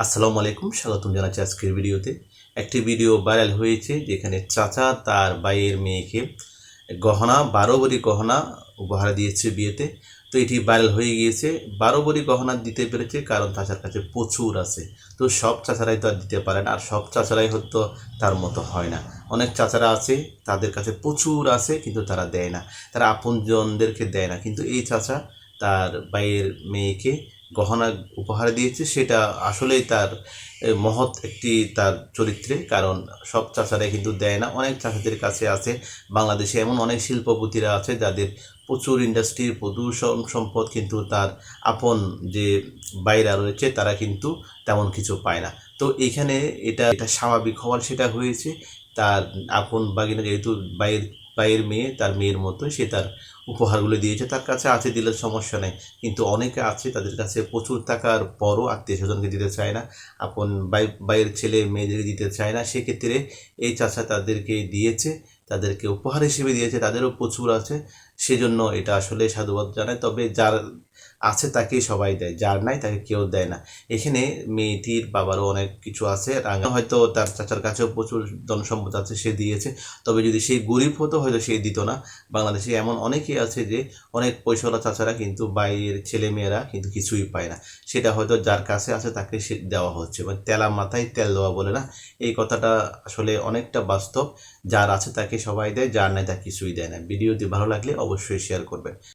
আসসালামু আলাইকুম, স্বাগতম জানাচ্ছি আজকের ভিডিওতে। একটি ভিডিও ভাইরাল হয়েছে যেখানে চাচা তার ভাইয়ের মেয়েকে গহনা 12 ভরি গহনা উপহার দিয়েছে বিয়েতে। তো এটি ভাইরাল হয়ে গিয়েছে। 12 ভরি গহনা দিতে পেরেছে কারণ চাচার কাছে প্রচুর আছে। তো সব চাচারাই তো আর দিতে পারে না, আর সব চাচারাই হয়তো তার মতো হয় না। অনেক চাচারা আছে তাদের কাছে প্রচুর আছে কিন্তু তারা দেয় না, তারা আপনজনদেরকে দেয় না। কিন্তু এই চাচা তার ভাইয়ের মেয়েকে গহনা উপহার দিয়েছে, সেটা আসলেই তার মহৎ একটি তার চরিত্রে। কারণ সব চাচারাই কিন্তু দেয় না, অনেক চাচাদের কাছে আছে। বাংলাদেশে এমন অনেক শিল্পপতিরা আছে যাদের প্রচুর ইন্ডাস্ট্রির প্রচুর সম্পদ, কিন্তু তার আপন যে বাইরা রয়েছে তারা কিন্তু তেমন কিছু পায় না। তো এইখানে এটা এটা স্বাভাবিক হওয়ার সেটা হয়েছে। তার আপন বাগিনা যেহেতু বাইয়ের বাইয়ের মেয়ে, তার মেয়ের মতো সে তার উপহারগুলো দিয়েছে। তার কাছে আছে, দিলে সমস্যা নেই। কিন্তু অনেকে আছে তাদের কাছে প্রচুর টাকার পরও আত্মীয় স্বজনকে দিতে চায় না, আপন ভাইয়ের ছেলে মেয়েদেরকে দিতে চায় না। সেক্ষেত্রে এই চাচা তাদেরকে দিয়েছে, তাদেরকে উপহার হিসেবে দিয়েছে, তাদেরও প্রচুর আছে। সেজন্য এটা আসলে সাধুবাদ জানায়। তবে যার আছে তাকেই সবাই দেয়, যার নাই তাকে কেউ দেয় না। এখানে মেয়েটির বাবারও অনেক কিছু আছে, রাঙা হয়তো তার চাচার কাছেও প্রচুর ধনসম্পদ আছে, সে দিয়েছে। তবে যদি সেই গরিব হতো হয়তো সে দিত না। বাংলাদেশে এমন অনেকেই আছে যে অনেক পয়সাওয়ালা চাচারা কিন্তু বাইরের ছেলে মেয়েরা কিন্তু কিছুই পায় না। সেটা হয়তো যার কাছে আছে তাকে সে দেওয়া হচ্ছে, মানে তেলা মাথায় তেল দেওয়া বলে না, এই কথাটা আসলে অনেকটা বাস্তব। যার আছে তাকে সবাই দেয়, যার নাই তাকে কিছুই দেয় না। ভিডিওটি ভালো লাগলে অবশ্যই শেয়ার করবেন।